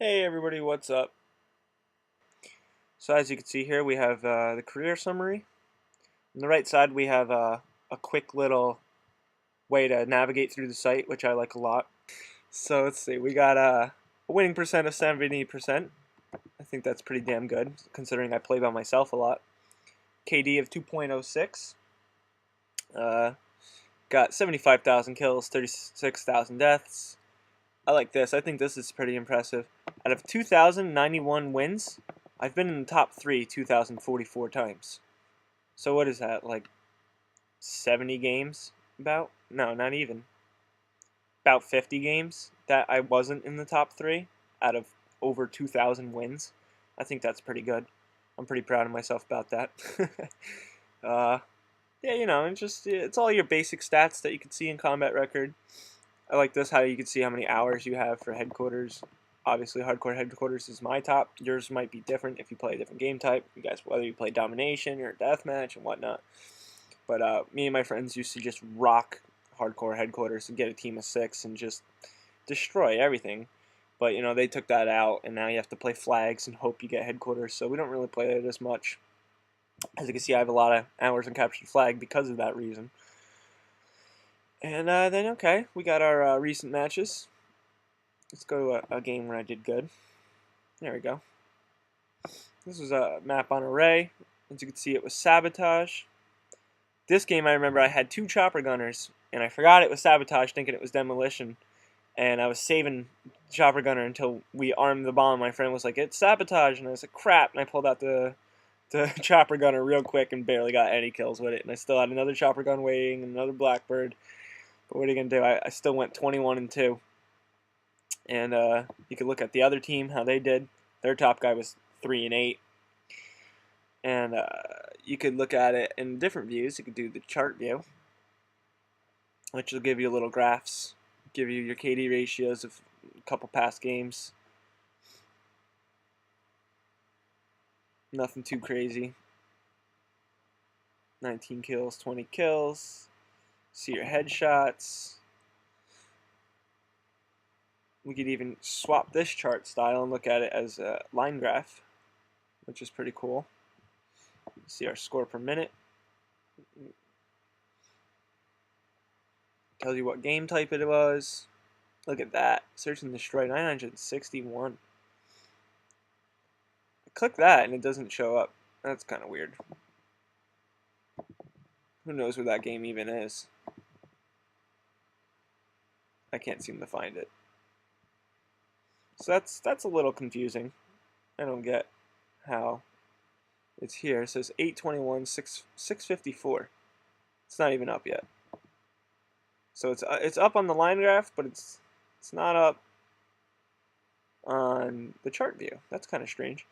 Hey everybody, what's up? So as you can see here, we have the career summary. On the right side, we have a quick little way to navigate through the site, which I like a lot. So let's see, we got a winning percent of 70%. I think that's pretty damn good, considering I play by myself a lot. KD of 2.06. Uh, got 75,000 kills, 36,000 deaths. I like this. I think this is pretty impressive. Out of 2,091 wins, I've been in the top 3 2,044 times. So what is that, like 70 games? About? No, not even. About 50 games that I wasn't in the top 3 out of over 2,000 wins. I think that's pretty good. I'm pretty proud of myself about that. uh, yeah, it's all your basic stats that you can see in Combat Record. I like this, how you can see how many hours you have for headquarters. Obviously, hardcore headquarters is my top. Yours might be different if you play a different game type. You guys, whether you play domination or deathmatch and whatnot. But me and my friends used to just rock hardcore headquarters and get a team of 6 and just destroy everything. But they took that out, and now you have to play flags and hope you get headquarters. So we don't really play it as much. As you can see, I have a lot of hours in captured flag because of that reason. And then, okay, we got our recent matches. Let's go to a game where I did good. There we go. This was a map on Array. As you can see, it was Sabotage. This game, I remember I had 2 chopper gunners, and I forgot it was Sabotage, thinking it was Demolition. And I was saving chopper gunner until we armed the bomb. My friend was like, "It's Sabotage," and I was like, "Crap!" And I pulled out the chopper gunner real quick and barely got any kills with it. And I still had another chopper gun waiting, another Blackbird. But what are you gonna do? I still went 21-2. And you could look at the other team, how they did. Their top guy was 3-8. And you could look at it in different views. You could do the chart view, which will give you little graphs, give you your KD ratios of a couple past games. Nothing too crazy. 19 kills, 20 kills. See your headshots. We could even swap this chart style and look at it as a line graph, which is pretty cool. See our score per minute. Tells you what game type it was. Look at that. Search and destroy 961. Click that and it doesn't show up. That's kind of weird. Who knows where that game even is? I can't seem to find it. So that's a little confusing. I don't get how it's here. It says 821 654. It's not even up yet. So it's up on the line graph, but it's not up on the chart view. That's kind of strange.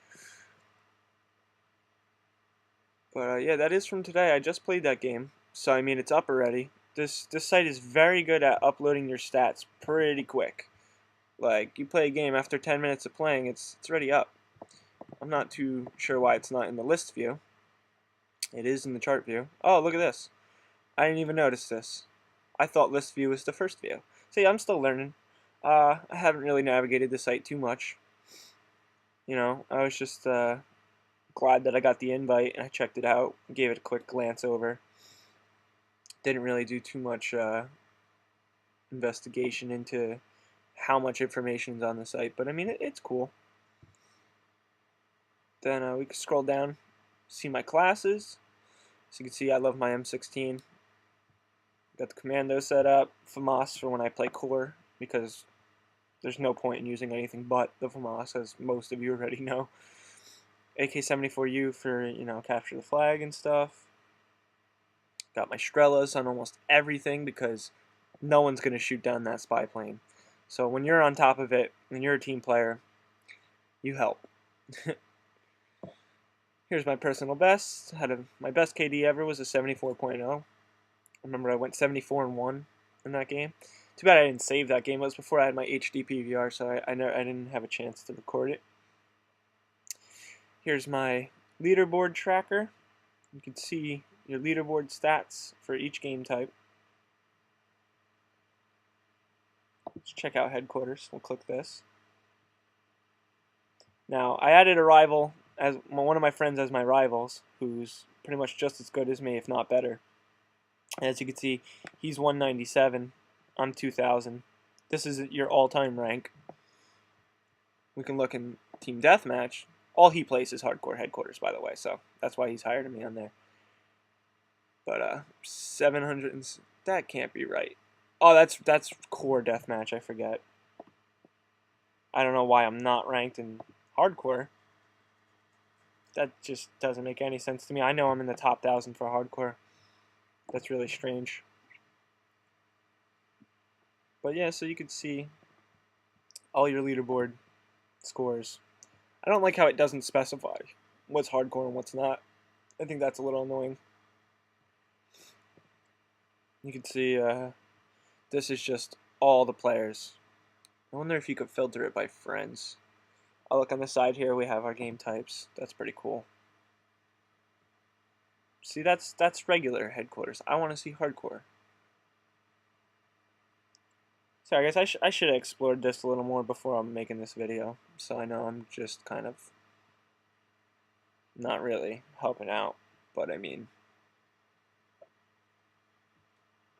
But yeah, that is from today. I just played that game, so I mean it's up already. This site is very good at uploading your stats pretty quick. Like you play a game after 10 minutes of playing, it's already up. I'm not too sure why it's not in the list view. It is in the chart view. Oh, look at this. I didn't even notice this. I thought list view was the first view. See, I'm still learning. I haven't really navigated the site too much. I was just glad that I got the invite and I checked it out, gave it a quick glance over. Didn't really do too much investigation into how much information is on the site, but I mean, it's cool. Then we can scroll down, see my classes. So you can see I love my M16. Got the commando set up, FAMAS for when I play core, because there's no point in using anything but the FAMAS, as most of you already know. AK-74U for, capture the flag and stuff. Got my Strellas on almost everything because no one's going to shoot down that spy plane. So when you're on top of it, and you're a team player, you help. Here's my personal best. My best KD ever was a 74.0. I remember I went 74-1 in that game. Too bad I didn't save that game. It was before I had my HD PVR, so I didn't have a chance to record it. Here's my leaderboard tracker. You can see your leaderboard stats for each game type. Let's check out headquarters. We'll click this. Now, I added a rival, as one of my friends as my rivals, who's pretty much just as good as me, if not better. As you can see, he's 197, I'm 2000. This is your all-time rank. We can look in Team Deathmatch. All he plays is Hardcore Headquarters, by the way, so that's why he's higher than me on there. But 700, that can't be right. Oh, that's Core Deathmatch, I forget. I don't know why I'm not ranked in Hardcore. That just doesn't make any sense to me. I know I'm in the top 1,000 for Hardcore. That's really strange. But yeah, so you can see all your leaderboard scores. I don't like how it doesn't specify what's hardcore and what's not. I think that's a little annoying. You can see this is just all the players. I wonder if you could filter it by friends. I'll look on the side here, we have our game types. That's pretty cool. See, that's regular Headquarters. I want to see hardcore. Sorry guys, I should have explored this a little more before I'm making this video. So I know I'm just kind of not really helping out. But I mean,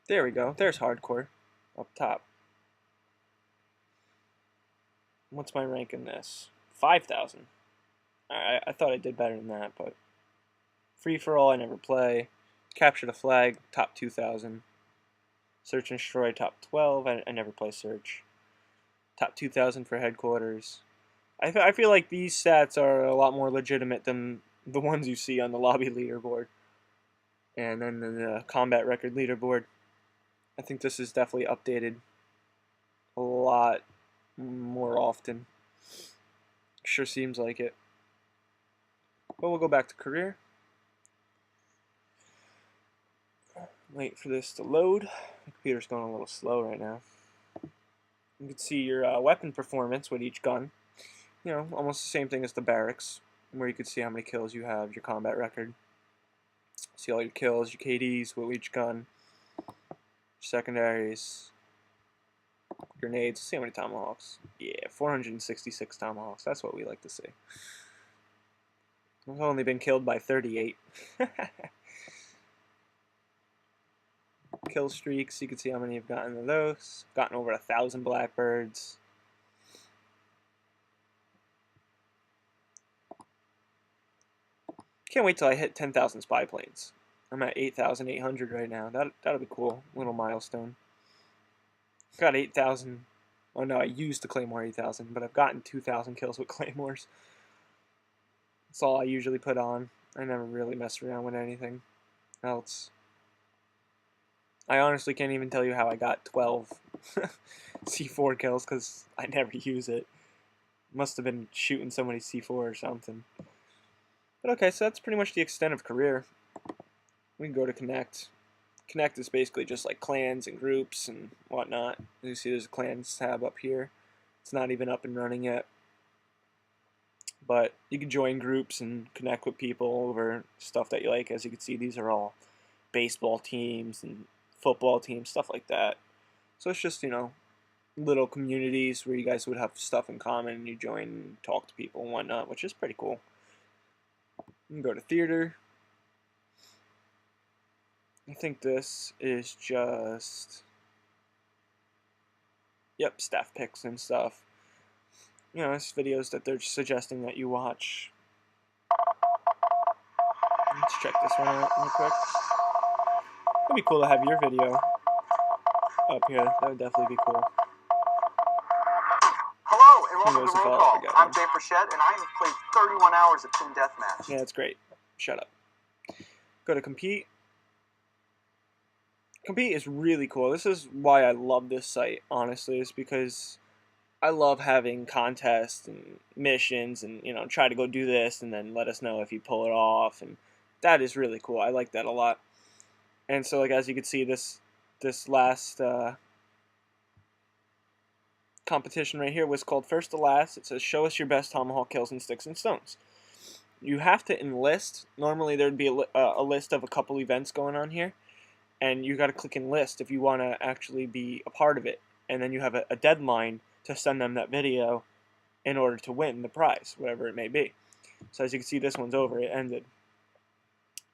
there we go. There's hardcore up top. What's my rank in this? 5,000. I thought I did better than that, but free for all I never play. Capture the flag, top 2,000. Search and destroy, top 12. I never play search. Top 2,000 for headquarters. I feel like these stats are a lot more legitimate than the ones you see on the lobby leaderboard. And then the combat record leaderboard. I think this is definitely updated a lot more often. Sure seems like it. But we'll go back to career. Wait for this to load. The computer's going a little slow right now. You can see your weapon performance with each gun. You know, almost the same thing as the barracks, where you can see how many kills you have, your combat record. See all your kills, your KDs with each gun, secondaries, grenades. See how many tomahawks. Yeah, 466 tomahawks. That's what we like to see. I've only been killed by 38. Kill streaks, you can see how many you've gotten of those. Gotten over 1,000 blackbirds. Can't wait till I hit 10,000 spy planes. I'm at 8,800 right now. That'll be cool. Little milestone. Got 8,000. Oh no, I used the Claymore 8,000, but I've gotten 2,000 kills with Claymores. That's all I usually put on. I never really mess around with anything else. I honestly can't even tell you how I got 12 C4 kills because I never use it. Must have been shooting somebody's C4 or something. But okay, so that's pretty much the extent of career. We can go to Connect. Connect is basically just like clans and groups and whatnot. You see there's a clans tab up here. It's not even up and running yet. But you can join groups and connect with people over stuff that you like. As you can see, these are all baseball teams and football teams, stuff like that. So it's just, you know, little communities where you guys would have stuff in common and you join and talk to people and whatnot, which is pretty cool. You can go to theater. I think this is just, yep, staff picks and stuff. You know, it's videos that they're suggesting that you watch. Let's check this one out real quick. It'd be cool to have your video up here. That would definitely be cool. Hello, and welcome to Roll Call. I'm Jay Frechette, and I have played 31 hours of Team Deathmatch. Yeah, that's great. Shut up. Go to Compete. Compete is really cool. This is why I love this site, honestly, is because I love having contests and missions and, you know, try to go do this and then let us know if you pull it off, and that is really cool. I like that a lot. And so, like, as you can see, this last competition right here was called First to Last. It says, show us your best tomahawk kills in sticks and stones. You have to enlist. Normally there'd be a list of a couple events going on here, and you got to click enlist if you want to actually be a part of it. And then you have a deadline to send them that video in order to win the prize, whatever it may be. So as you can see, this one's over. It ended.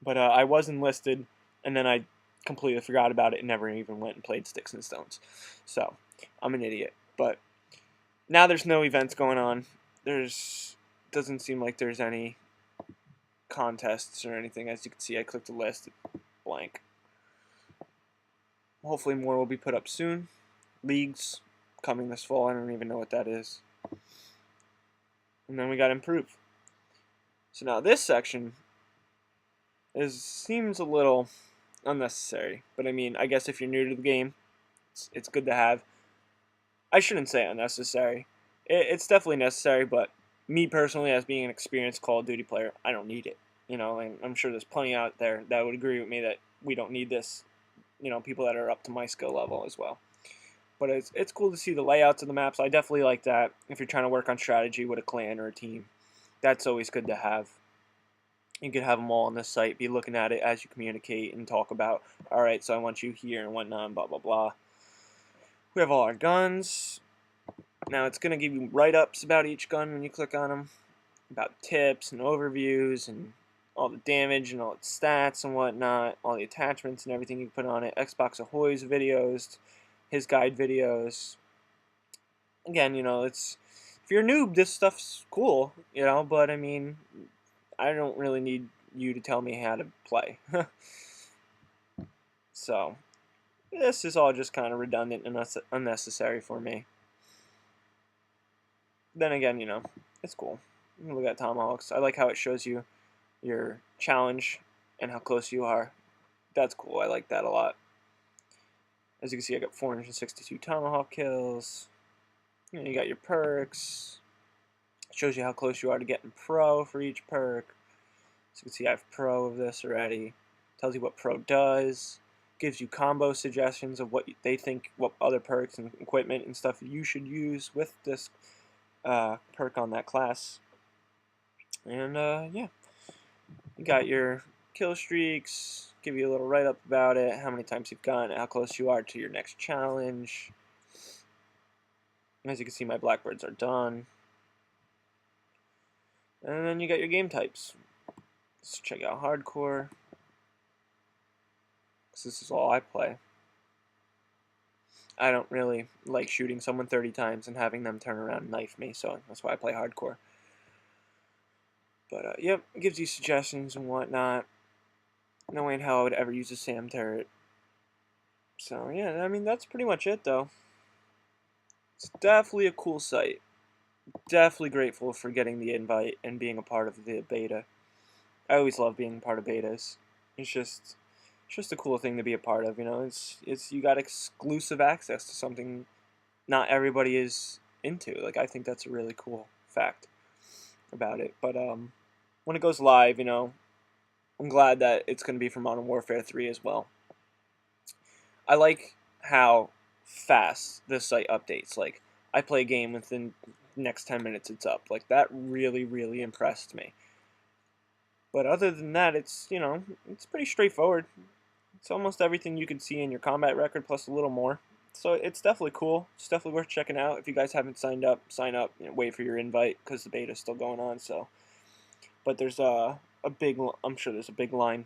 But I was enlisted, and then I completely forgot about it and never even went and played Sticks and Stones. So I'm an idiot. But now there's no events going on. Doesn't seem like there's any contests or anything. As you can see, I clicked the list, blank. Hopefully more will be put up soon. Leagues coming this fall. I don't even know what that is. And then we got Improve. So now this section seems a little unnecessary. But I mean, I guess if you're new to the game, it's good to have. I shouldn't say unnecessary. It's definitely necessary, but me personally, as being an experienced Call of Duty player, I don't need it. You know, and I'm sure there's plenty out there that would agree with me that we don't need this. You know, people that are up to my skill level as well. But it's cool to see the layouts of the maps. I definitely like that. If you're trying to work on strategy with a clan or a team, that's always good to have. You can have them all on this site, be looking at it as you communicate and talk about, alright, so I want you here and whatnot, blah, blah, blah. We have all our guns. Now it's going to give you write-ups about each gun when you click on them, about tips and overviews and all the damage and all its stats and whatnot, all the attachments and everything you put on it. Xbox Ahoy's videos, his guide videos. Again, you know, if you're a noob, this stuff's cool, you know, but I mean, I don't really need you to tell me how to play. So, this is all just kind of redundant and unnecessary for me. Then again, you know, it's cool. You can look at tomahawks. I like how it shows you your challenge and how close you are. That's cool. I like that a lot. As you can see, I got 462 tomahawk kills. You know, you got your perks. It shows you how close you are to getting pro for each perk. So you can see I have pro of this already. Tells you what pro does. Gives you combo suggestions of what they think, what other perks and equipment and stuff you should use with this perk on that class. And yeah, you got your kill streaks, give you a little write-up about it, how many times you've gone, how close you are to your next challenge. As you can see, my blackbirds are done. And then you got your game types. Let's check out hardcore, because this is all I play. I don't really like shooting someone 30 times and having them turn around and knife me, so that's why I play hardcore. But, yep, it gives you suggestions and whatnot. Knowing how I would ever use a SAM turret. So, yeah, I mean, that's pretty much it, though. It's definitely a cool site. Definitely grateful for getting the invite and being a part of the beta. I always love being part of betas. It's just a cool thing to be a part of, you know. It's you got exclusive access to something not everybody is into. Like, I think that's a really cool fact about it. But when it goes live, you know, I'm glad that it's going to be for Modern Warfare 3 as well. I like how fast this site updates. Like, I play a game within the next 10 minutes it's up. Like, that really, really impressed me. But other than that, it's, you know, it's pretty straightforward. It's almost everything you could see in your combat record plus a little more. So it's definitely cool. It's definitely worth checking out. If you guys haven't signed up, sign up. You know, wait for your invite because the beta's still going on. So, but there's I'm sure there's a big line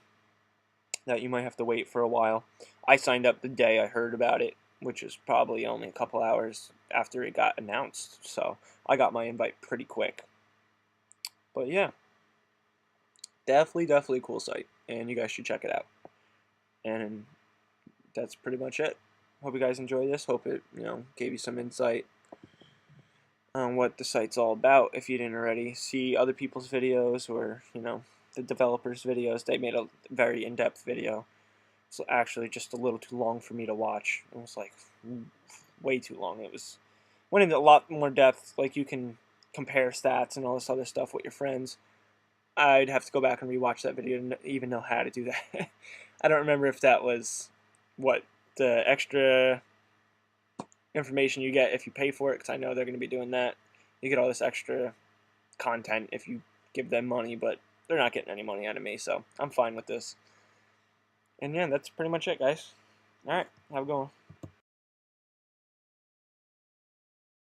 that you might have to wait for a while. I signed up the day I heard about it, which is probably only a couple hours after it got announced. So I got my invite pretty quick. But yeah, definitely a cool site, and you guys should check it out. And that's pretty much it. Hope you guys enjoy this. Hope it, you know, gave you some insight on what the site's all about. If you didn't already see other people's videos or, you know, the developers' videos, they made a very in-depth video. It's actually just a little too long for me to watch. It was like way too long. Went into a lot more depth. Like, you can compare stats and all this other stuff with your friends. I'd have to go back and rewatch that video to even know how to do that. I don't remember if that was what the extra information you get if you pay for it, because I know they're going to be doing that. You get all this extra content if you give them money, but they're not getting any money out of me, so I'm fine with this. And yeah, that's pretty much it, guys. Alright, have a good one.